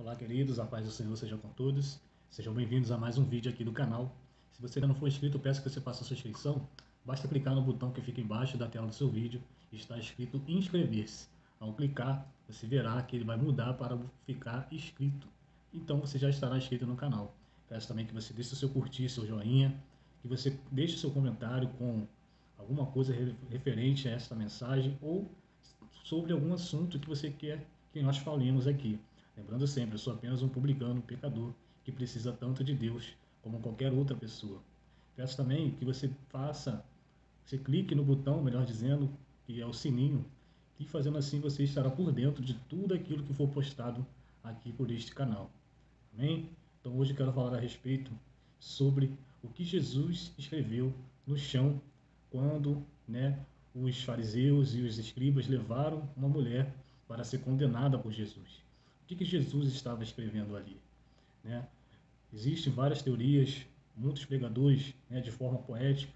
Olá, queridos, a paz do Senhor seja com todos. Sejam bem-vindos a mais um vídeo aqui do canal. Se você ainda não for inscrito, eu peço que você faça a sua inscrição. Basta clicar no botão que fica embaixo da tela do seu vídeo. Está escrito inscrever-se. Ao clicar, você verá que ele vai mudar para ficar inscrito. Então você já estará inscrito no canal. Peço também que você deixe o seu curtir, seu joinha, que você deixe o seu comentário com alguma coisa referente a esta mensagem ou sobre algum assunto que você quer que nós falemos aqui. Lembrando sempre, eu sou apenas um publicano, um pecador, que precisa tanto de Deus como qualquer outra pessoa. Peço também que você clique no botão, melhor dizendo, que é o sininho, e fazendo assim você estará por dentro de tudo aquilo que for postado aqui por este canal. Amém? Então hoje eu quero falar a respeito sobre o que Jesus escreveu no chão quando, os fariseus e os escribas levaram uma mulher para ser condenada por Jesus. O que Jesus estava escrevendo ali? Existem várias teorias, muitos pregadores, de forma poética,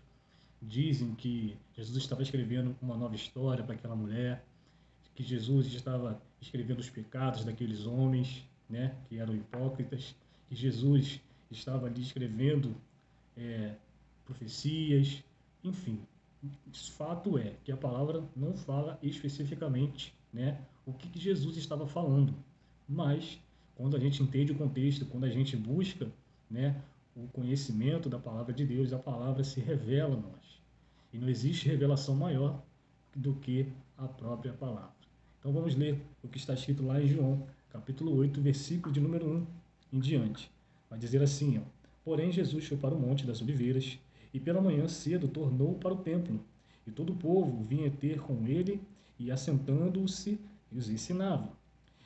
dizem que Jesus estava escrevendo uma nova história para aquela mulher, que Jesus estava escrevendo os pecados daqueles homens, que eram hipócritas, que Jesus estava ali escrevendo profecias, enfim. O fato é que a palavra não fala especificamente, o que Jesus estava falando, mas quando a gente entende o contexto, quando a gente busca, o conhecimento da palavra de Deus, a palavra se revela a nós. E não existe revelação maior do que a própria palavra. Então vamos ler o que está escrito lá em João, capítulo 8, versículo de número 1 em diante. Vai dizer assim, porém Jesus foi para o Monte das Oliveiras, e pela manhã cedo tornou para o templo, e todo o povo vinha ter com ele, e assentando-se, os ensinava.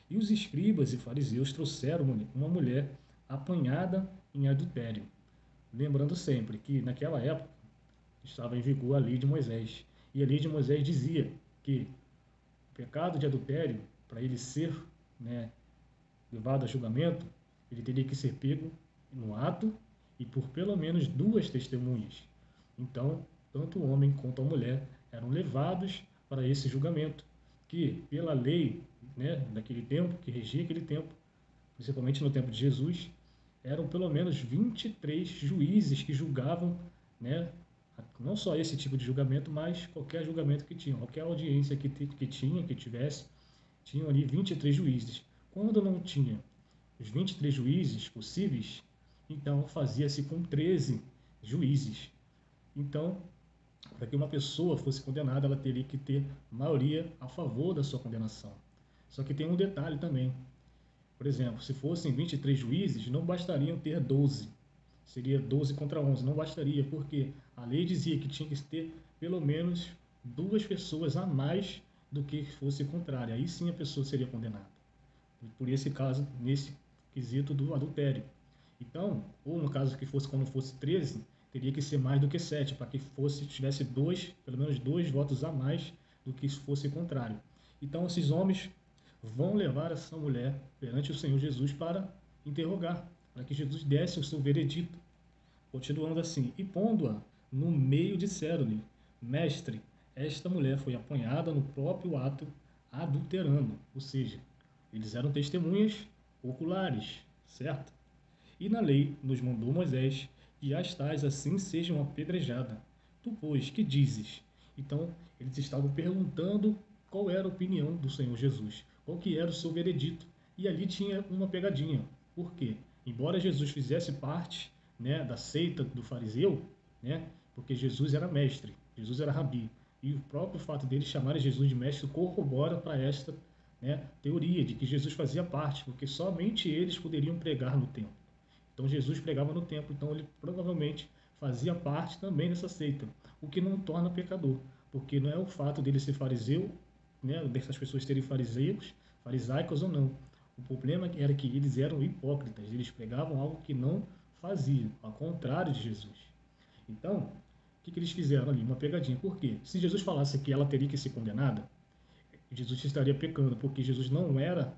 E os escribas e fariseus trouxeram uma mulher apanhada em adultério. Lembrando sempre que naquela época estava em vigor a lei de Moisés. E a lei de Moisés dizia que o pecado de adultério, para ele ser levado a julgamento, ele teria que ser pego no ato e por pelo menos 2 testemunhas. Então, tanto o homem quanto a mulher eram levados para esse julgamento, que pela lei daquele tempo, que regia aquele tempo, principalmente no tempo de Jesus, eram pelo menos 23 juízes que julgavam, não só esse tipo de julgamento, mas qualquer julgamento que tinha, qualquer audiência que tivesse, tinham ali 23 juízes. Quando não tinha os 23 juízes possíveis, então fazia-se com 13 juízes. Então, para que uma pessoa fosse condenada, ela teria que ter maioria a favor da sua condenação. Só que tem um detalhe também. Por exemplo, se fossem 23 juízes, não bastariam ter 12. Seria 12 contra 11. Não bastaria, porque a lei dizia que tinha que ter pelo menos 2 pessoas a mais do que fosse contrária. Aí sim a pessoa seria condenada. Por esse caso, nesse quesito do adultério. Então, ou no caso que fosse quando fosse 13, teria que ser mais do que 7, para que tivesse pelo menos 2 votos a mais do que fosse contrário. Então, esses homens vão levar essa mulher perante o Senhor Jesus para interrogar, para que Jesus desse o seu veredito. Continuando assim, e pondo-a no meio, disseram-lhe, mestre, esta mulher foi apanhada no próprio ato adulterando, ou seja, eles eram testemunhas oculares, certo? E na lei nos mandou Moisés que as tais assim sejam apedrejadas. Tu, pois, que dizes? Então, eles estavam perguntando qual era a opinião do Senhor Jesus, qual que era o seu veredito. E ali tinha uma pegadinha. Por quê? Embora Jesus fizesse parte da seita do fariseu, porque Jesus era mestre, Jesus era rabi, e o próprio fato deles chamarem Jesus de mestre corrobora para esta teoria de que Jesus fazia parte, porque somente eles poderiam pregar no templo. Então Jesus pregava no templo, então ele provavelmente fazia parte também dessa seita, o que não torna pecador, porque não é o fato dele ser fariseu, dessas pessoas serem farisaicos ou não. O problema era que eles eram hipócritas, eles pregavam algo que não faziam, ao contrário de Jesus. Então, o que eles fizeram ali? Uma pegadinha. Por quê? Se Jesus falasse que ela teria que ser condenada, Jesus estaria pecando, porque Jesus não era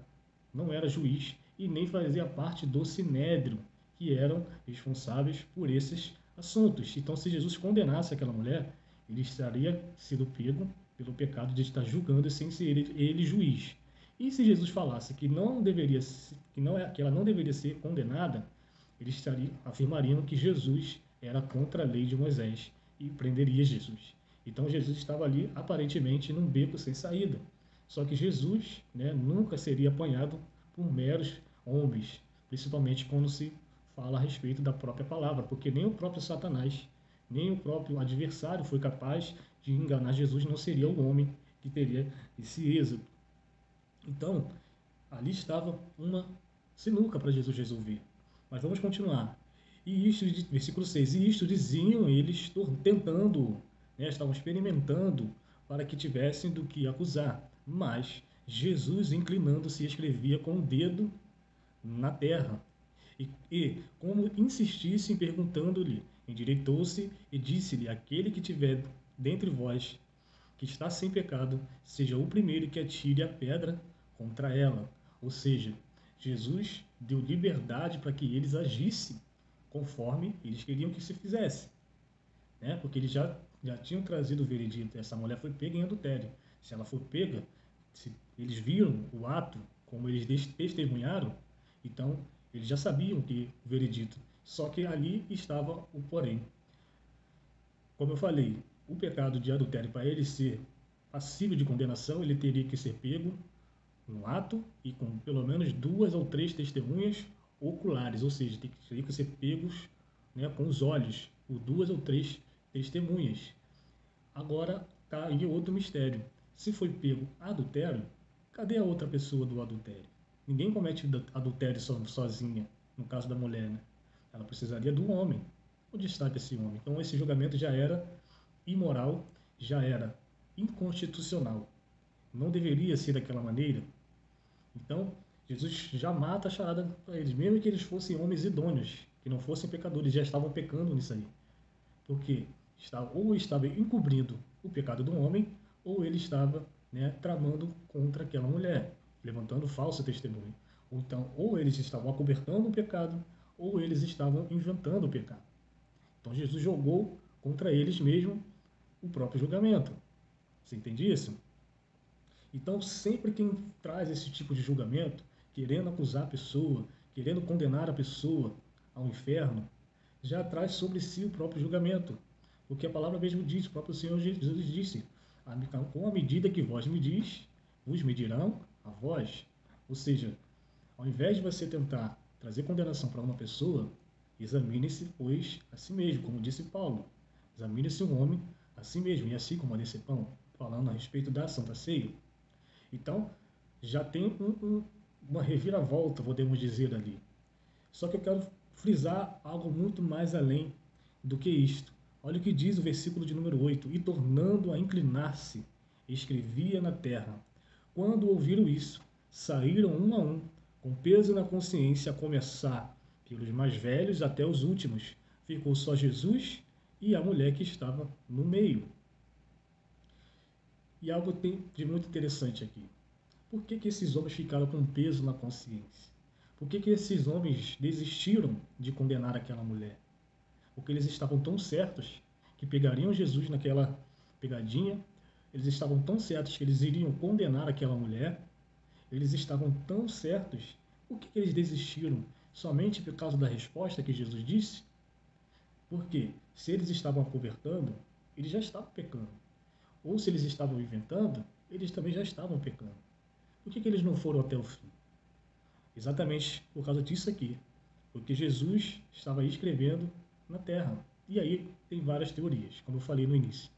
juiz e nem fazia parte do sinédrio, que eram responsáveis por esses assuntos. Então, se Jesus condenasse aquela mulher, ele estaria sido pego pelo pecado de estar julgando sem ser ele juiz. E se Jesus falasse que não deveria que ela não deveria ser condenada, eles afirmariam que Jesus era contra a lei de Moisés e prenderia Jesus. Então Jesus estava ali aparentemente num beco sem saída. Só que Jesus, né, nunca seria apanhado por meros homens, principalmente quando se fala a respeito da própria palavra, porque nem o próprio Satanás, nem o próprio adversário foi capaz de enganar Jesus, não seria o homem que teria esse êxito. Então, ali estava uma sinuca para Jesus resolver. Mas vamos continuar. E isto, versículo 6, e isto diziam eles, tentando, né, estavam experimentando para que tivessem do que acusar. Mas Jesus, inclinando-se, escrevia com o dedo na terra. Como insistissem perguntando-lhe, endireitou-se e disse-lhe, aquele que tiver dentre vós que está sem pecado, seja o primeiro que atire a pedra contra ela. Ou seja, Jesus deu liberdade para que eles agissem conforme eles queriam que se fizesse, né? Porque eles já tinham trazido o veredito. Essa mulher foi pega em adultério. Se ela for pega, se eles viram o ato, como eles testemunharam, então eles já sabiam que o veredito. Só que ali estava o porém. Como eu falei, o pecado de adultério, para ele ser passível de condenação, ele teria que ser pego no ato e com pelo menos 2 ou 3 testemunhas oculares, ou seja, teria que ser pegos, né, com os olhos, por 2 ou 3 testemunhas. Agora está aí outro mistério. Se foi pego adultério, cadê a outra pessoa do adultério? Ninguém comete adultério sozinha, no caso da mulher, né? Ela precisaria do homem. Onde está esse homem? Então esse julgamento já era imoral, já era inconstitucional. Não deveria ser daquela maneira. Então, Jesus já mata a charada para eles, mesmo que eles fossem homens idôneos, que não fossem pecadores, já estavam pecando nisso aí. Porque ou estava encobrindo o pecado do homem, ou ele estava, né, tramando contra aquela mulher, levantando falso testemunho. Então, ou eles estavam acobertando o pecado, ou eles estavam inventando o pecado. Então, Jesus jogou contra eles mesmo o próprio julgamento. Você entende isso? Então, sempre quem traz esse tipo de julgamento, querendo acusar a pessoa, querendo condenar a pessoa ao inferno, já traz sobre si o próprio julgamento. Porque a palavra mesmo diz, o próprio Senhor Jesus disse, com a medida que vós medis, vos medirão a vós. Ou seja, ao invés de você tentar trazer condenação para uma pessoa, examine-se, pois, a si mesmo, como disse Paulo. Examine-se um homem a si mesmo, e assim como a desse pão, falando a respeito da Santa Ceia. Então, já tem uma reviravolta, podemos dizer ali. Só que eu quero frisar algo muito mais além do que isto. Olha o que diz o versículo de número 8. E tornando a inclinar-se, escrevia na terra. Quando ouviram isso, saíram um a um, com peso na consciência, a começar pelos mais velhos até os últimos. Ficou só Jesus e a mulher que estava no meio. E algo tem de muito interessante aqui. Por que esses homens ficaram com peso na consciência? Por que esses homens desistiram de condenar aquela mulher? Porque eles estavam tão certos que pegariam Jesus naquela pegadinha, eles estavam tão certos que eles iriam condenar aquela mulher, eles estavam tão certos. Por que eles desistiram? Somente por causa da resposta que Jesus disse? Porque se eles estavam acobertando, eles já estavam pecando. Ou se eles estavam inventando, eles também já estavam pecando. Por que eles não foram até o fim? Exatamente por causa disso aqui. Porque Jesus estava escrevendo na terra. E aí tem várias teorias, como eu falei no início.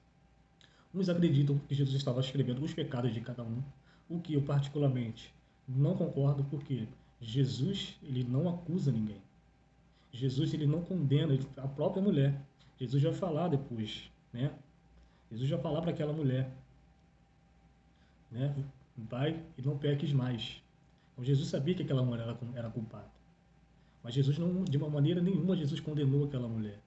Uns acreditam que Jesus estava escrevendo os pecados de cada um, o que eu particularmente não concordo, porque Jesus ele não acusa ninguém. Jesus ele não condena a própria mulher. Jesus vai falar depois, né? Jesus vai falar para aquela mulher, né? Vai e não peques mais. Então, Jesus sabia que aquela mulher era culpada. Mas Jesus, não, de uma maneira nenhuma, Jesus condenou aquela mulher.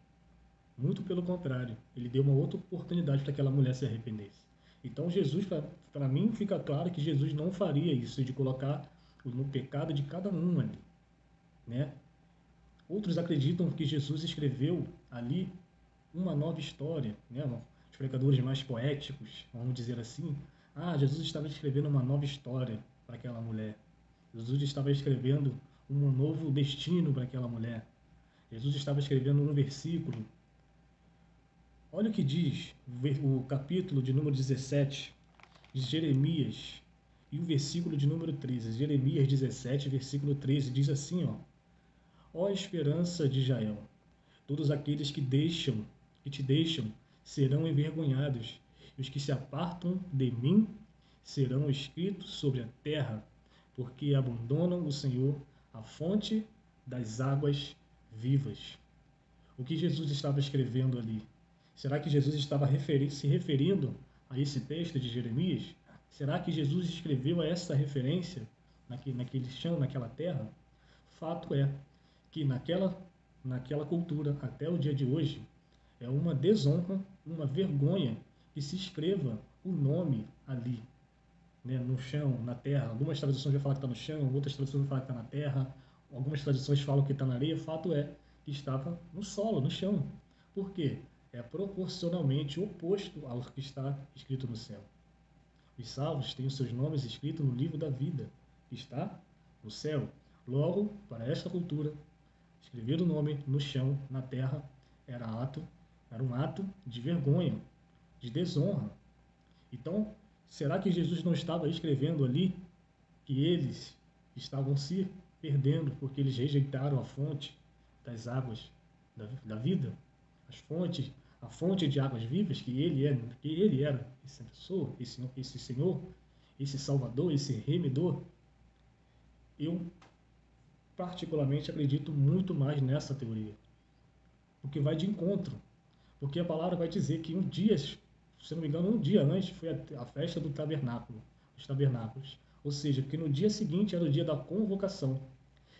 Muito pelo contrário, ele deu uma outra oportunidade para que aquela mulher se arrependesse. Então, Jesus, para mim, fica claro que Jesus não faria isso, de colocar no pecado de cada um ali, né? Outros acreditam que Jesus escreveu ali uma nova história, né? Os pregadores mais poéticos, vamos dizer assim. Jesus estava escrevendo uma nova história para aquela mulher. Jesus estava escrevendo um novo destino para aquela mulher. Jesus estava escrevendo um versículo. Olha o que diz o capítulo de número 17 de Jeremias e o versículo de número 13. Jeremias 17, versículo 13, diz assim, ó esperança de Israel, todos aqueles que te deixam, serão envergonhados, e os que se apartam de mim serão escritos sobre a terra, porque abandonam o Senhor, a fonte das águas vivas. O que Jesus estava escrevendo ali? Será que Jesus estava se referindo a esse texto de Jeremias? Será que Jesus escreveu essa referência naquele chão, naquela terra? Fato é que naquela cultura, até o dia de hoje, é uma desonra, uma vergonha que se escreva o nome ali, né, no chão, na terra. Algumas traduções vão falar que está no chão, outras traduções vão falar que está na terra, algumas traduções falam que está na areia. Fato é que estava no solo, no chão. Por quê? É proporcionalmente oposto ao que está escrito no céu. Os salvos têm os seus nomes escritos no livro da vida, que está no céu. Logo, para esta cultura, escrever o nome no chão, na terra, era um ato de vergonha, de desonra. Então, será que Jesus não estava escrevendo ali que eles estavam se perdendo porque eles rejeitaram a fonte das águas da vida? A fonte de águas vivas que ele era essa pessoa, esse Senhor, esse Salvador, esse Remidor? Eu particularmente acredito muito mais nessa teoria, porque vai de encontro, porque a palavra vai dizer que um dia, se não me engano, um dia antes foi a festa do tabernáculo, dos tabernáculos, ou seja, que no dia seguinte era o dia da convocação,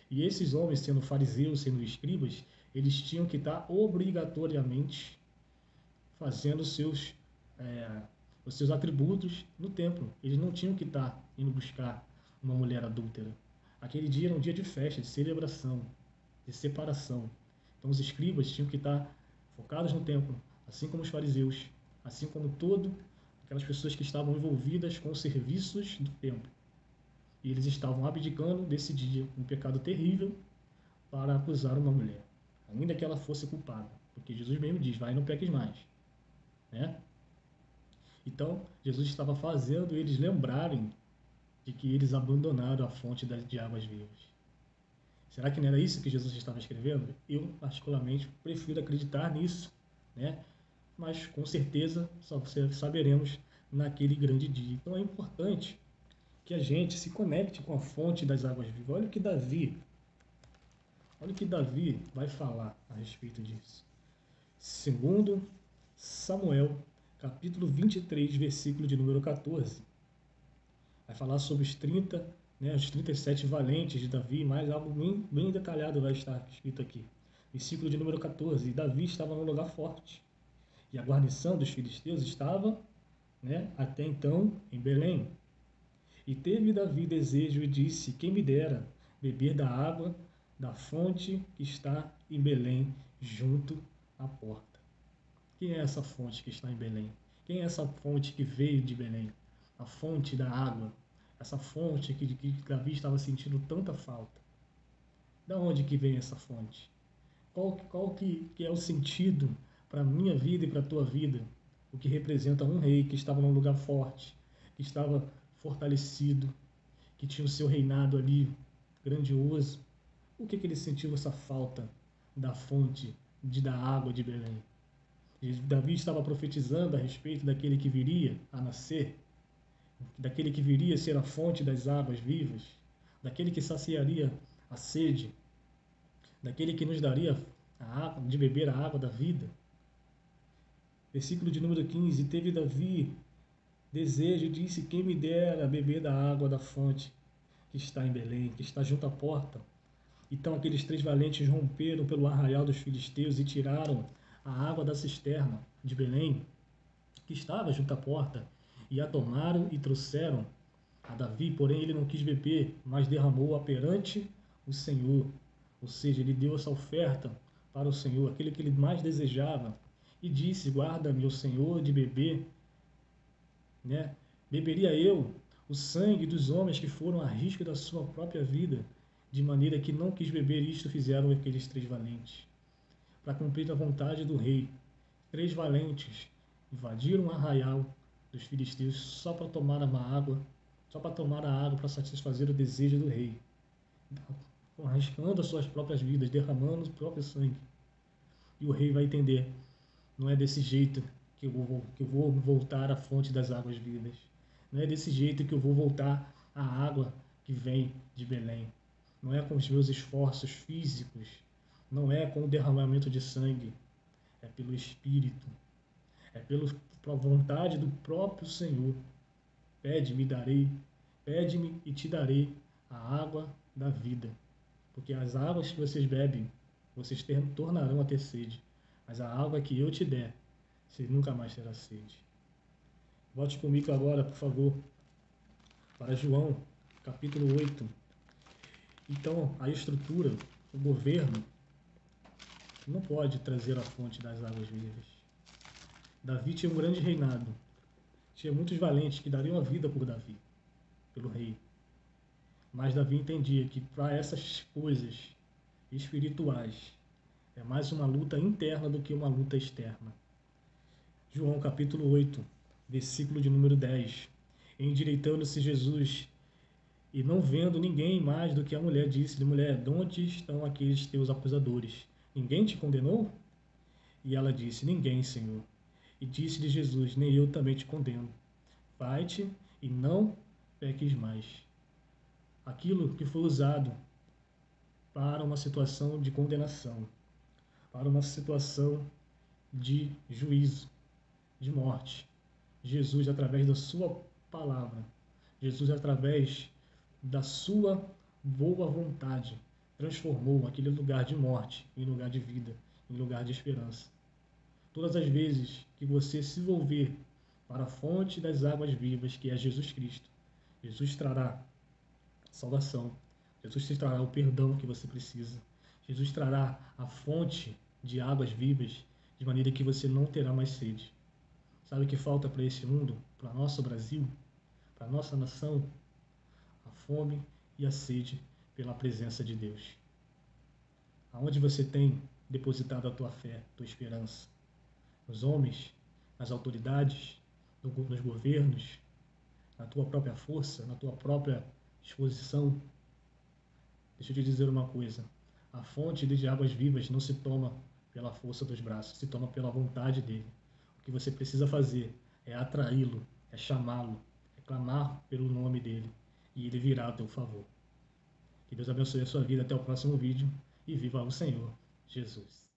e esses homens, sendo fariseus, sendo escribas, eles tinham que estar obrigatoriamente fazendo os seus atributos no templo. Eles não tinham que estar indo buscar uma mulher adúltera. Aquele dia era um dia de festa, de celebração, de separação. Então os escribas tinham que estar focados no templo, assim como os fariseus, assim como todas aquelas pessoas que estavam envolvidas com os serviços do templo. E eles estavam abdicando desse dia, um pecado terrível, para acusar uma mulher, ainda que ela fosse culpada, porque Jesus mesmo diz, vai e não peques mais, né? Então, Jesus estava fazendo eles lembrarem de que eles abandonaram a fonte de águas vivas. Será que não era isso que Jesus estava escrevendo? Eu, particularmente, prefiro acreditar nisso, né? Mas, com certeza, só saberemos naquele grande dia. Então, é importante que a gente se conecte com a fonte das águas vivas. Olha o que Davi vai falar a respeito disso. Segundo Samuel, capítulo 23, versículo de número 14. Vai falar sobre os 37 valentes de Davi, mas algo bem detalhado vai estar escrito aqui. Versículo de número 14. Davi estava num lugar forte, e a guarnição dos filisteus estava, até então, em Belém. E teve Davi desejo e disse, quem me dera beber da água da fonte que está em Belém, junto à porta. Quem é essa fonte que está em Belém? Quem é essa fonte que veio de Belém? A fonte da água, essa fonte que Davi estava sentindo tanta falta. Da onde que vem essa fonte? Qual que é o sentido para a minha vida e para a tua vida? O que representa um rei que estava num lugar forte, que estava fortalecido, que tinha o seu reinado ali grandioso. Por que ele sentiu essa falta da fonte da água de Belém? E Davi estava profetizando a respeito daquele que viria a nascer, daquele que viria a ser a fonte das águas vivas, daquele que saciaria a sede, daquele que nos daria a água, de beber a água da vida. Versículo de número 15, teve Davi desejo e disse, quem me dera beber da água da fonte que está em Belém, que está junto à porta. Então aqueles 3 valentes romperam pelo arraial dos filisteus e tiraram a água da cisterna de Belém, que estava junto à porta, e a tomaram e trouxeram a Davi, porém ele não quis beber, mas derramou-a perante o Senhor. Ou seja, ele deu essa oferta para o Senhor, aquele que ele mais desejava, e disse, guarda-me, o Senhor, de beber, beberia eu o sangue dos homens que foram a risco da sua própria vida. de maneira que não quis beber isto fizeram aqueles 3 valentes. Para cumprir a vontade do rei, 3 valentes invadiram o arraial dos filisteus só para tomar uma água, só para tomar a água para satisfazer o desejo do rei, arriscando as suas próprias vidas, derramando o próprio sangue. E o rei vai entender, não é desse jeito que eu vou voltar à fonte das águas vivas. Não é desse jeito que eu vou voltar à água que vem de Belém. Não é com os meus esforços físicos, não é com o derramamento de sangue, é pelo Espírito, é pela vontade do próprio Senhor. Pede-me, darei, pede-me e te darei a água da vida. Porque as águas que vocês bebem, vocês tornarão a ter sede. Mas a água que eu te der, você nunca mais terá sede. Volte comigo agora, por favor, para João, capítulo 8. Então, a estrutura, o governo, não pode trazer a fonte das águas vivas. Davi tinha um grande reinado. Tinha muitos valentes que dariam a vida por Davi, pelo rei. Mas Davi entendia que para essas coisas espirituais é mais uma luta interna do que uma luta externa. João capítulo 8, versículo de número 10. Endireitando-se Jesus e não vendo ninguém mais do que a mulher, disse-lhe: mulher, onde estão aqueles teus acusadores? Ninguém te condenou? E ela disse: ninguém, Senhor. E disse-lhe Jesus: nem eu também te condeno. Vai-te e não peques mais. Aquilo que foi usado para uma situação de condenação, para uma situação de juízo, de morte. Jesus, através da sua palavra, Jesus, através da sua boa vontade, transformou aquele lugar de morte em lugar de vida, em lugar de esperança. Todas as vezes que você se volver para a fonte das águas vivas, que é Jesus Cristo, Jesus trará salvação, Jesus te trará o perdão que você precisa, Jesus trará a fonte de águas vivas, de maneira que você não terá mais sede. Sabe o que falta para esse mundo, para nosso Brasil, para nossa nação? A fome e a sede pela presença de Deus. Aonde você tem depositado a tua fé, tua esperança? Nos homens, nas autoridades, nos governos, na tua própria força, na tua própria disposição? Deixa eu te dizer uma coisa: a fonte de águas vivas não se toma pela força dos braços, se toma pela vontade dele. O que você precisa fazer é atraí-lo, é chamá-lo, é clamar pelo nome dele, e ele virá a teu favor. Que Deus abençoe a sua vida. Até o próximo vídeo e viva o Senhor Jesus.